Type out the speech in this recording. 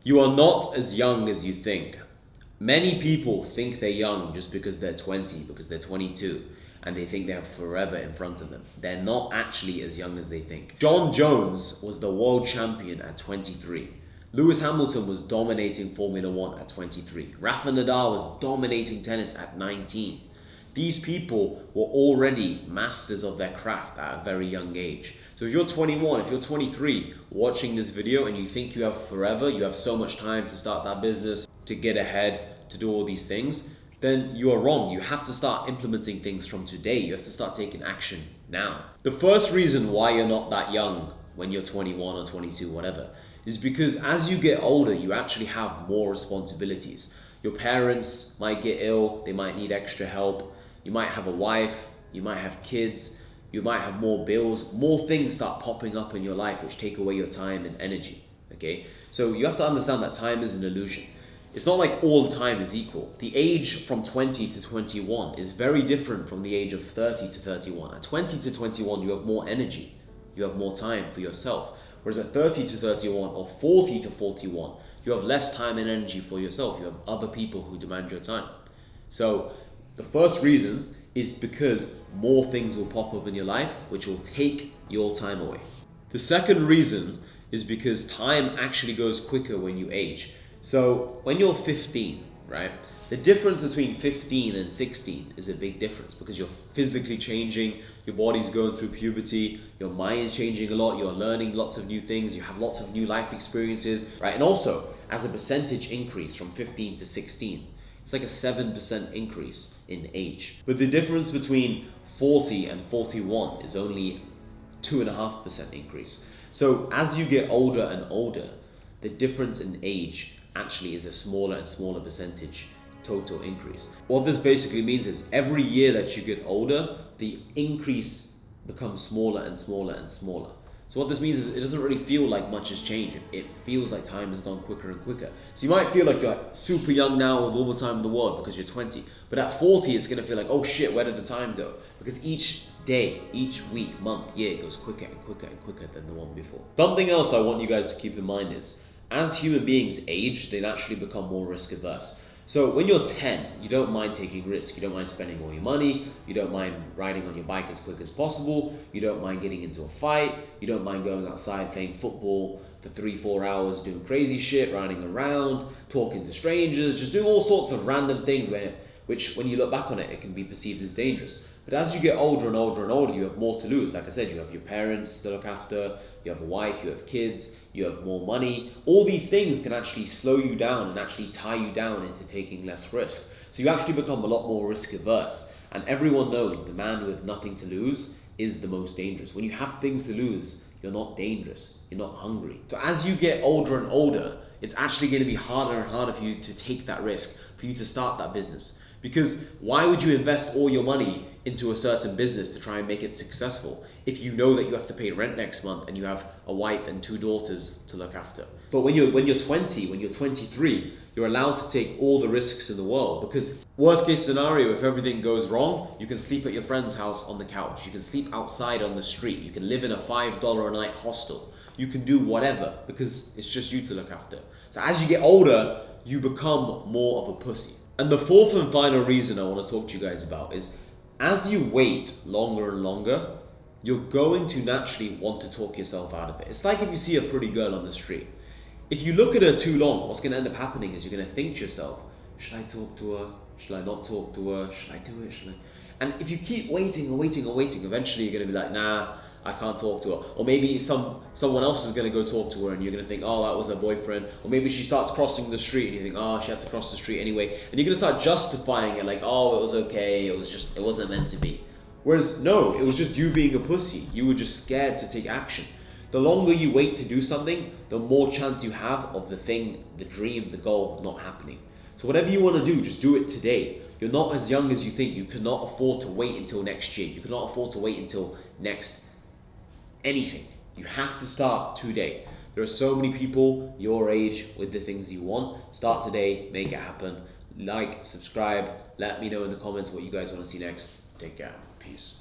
You are not as young as you think. Many people think they're young just because they're 20, because they're 22, and they think they have forever in front of them. They're not actually as young as they think. John Jones was the world champion at 23. Lewis Hamilton was dominating Formula One at 23. Rafa Nadal was dominating tennis at 19. These people were already masters of their craft at a very young age. So if you're 21, if you're 23, watching this video and you think you have forever, you have so much time to start that business, to get ahead, to do all these things, then you are wrong. You have to start implementing things from today. You have to start taking action now. The first reason why you're not that young when you're 21 or 22, whatever, is because as you get older, you actually have more responsibilities. Your parents might get ill, they might need extra help. You might have a wife, you might have kids, you might have more bills, more things start popping up in your life which take away your time and energy, okay? So you have to understand that time is an illusion. It's not like all time is equal. The age from 20 to 21 is very different from the age of 30 to 31. At 20 to 21, you have more energy, you have more time for yourself. Whereas at 30 to 31 or 40 to 41, you have less time and energy for yourself. You have other people who demand your time. So the first reason is because more things will pop up in your life which will take your time away. The second reason is because time actually goes quicker when you age. So when you're 15, right? The difference between 15 and 16 is a big difference because you're physically changing, your body's going through puberty, your mind is changing a lot, you're learning lots of new things, you have lots of new life experiences, right? And also, as a percentage increase from 15 to 16, it's like a 7% increase in age. But the difference between 40 and 41 is only 2.5% increase. So as you get older and older, the difference in age actually is a smaller and smaller percentage total increase. What this basically means is every year that you get older, the increase becomes smaller and smaller and smaller. So what this means is it doesn't really feel like much has changed. It feels like time has gone quicker and quicker. So you might feel like you're super young now with all the time in the world because you're 20. But at 40, it's going to feel like, oh shit, where did the time go? Because each day, each week, month, year goes quicker and quicker and quicker than the one before. Something else I want you guys to keep in mind is as human beings age, they naturally become more risk averse. So when you're 10, you don't mind taking risks. You don't mind spending all your money. You don't mind riding on your bike as quick as possible. You don't mind getting into a fight. You don't mind going outside playing football for 3-4 hours, doing crazy shit, running around, talking to strangers, just doing all sorts of random things which when you look back on it, it can be perceived as dangerous. But as you get older and older and older, you have more to lose. Like I said, you have your parents to look after, you have a wife, you have kids, you have more money. All these things can actually slow you down and actually tie you down into taking less risk. So you actually become a lot more risk averse. And everyone knows the man with nothing to lose is the most dangerous. When you have things to lose, you're not dangerous, you're not hungry. So as you get older and older, it's actually going to be harder and harder for you to take that risk, for you to start that business. Because why would you invest all your money into a certain business to try and make it successful if you know that you have to pay rent next month and you have a wife and 2 daughters to look after? But when you're 20, when you're 23, you're allowed to take all the risks in the world because worst case scenario, if everything goes wrong, you can sleep at your friend's house on the couch. You can sleep outside on the street. You can live in a $5 a night hostel. You can do whatever because it's just you to look after. So as you get older, you become more of a pussy. And the fourth and final reason I want to talk to you guys about is as you wait longer and longer, you're going to naturally want to talk yourself out of it. It's like if you see a pretty girl on the street. If you look at her too long, what's going to end up happening is you're going to think to yourself, should I talk to her? Should I not talk to her? Should I do it? Should I? And if you keep waiting and waiting and waiting, eventually you're going to be like, nah, I can't talk to her. Or maybe someone else is going to go talk to her and you're going to think, oh, that was her boyfriend. Or maybe she starts crossing the street and you think, oh, she had to cross the street anyway. And you're going to start justifying it like, oh, it was okay. It wasn't meant to be. Whereas no, it was just you being a pussy. You were just scared to take action. The longer you wait to do something, the more chance you have of the thing, the dream, the goal not happening. So whatever you want to do, just do it today. You're not as young as you think. You cannot afford to wait until next year. You cannot afford to wait until next anything. You have to start today. There are so many people your age with the things you want. Start today, make it happen. Like, subscribe, let me know in the comments what you guys want to see next. Take care. Peace.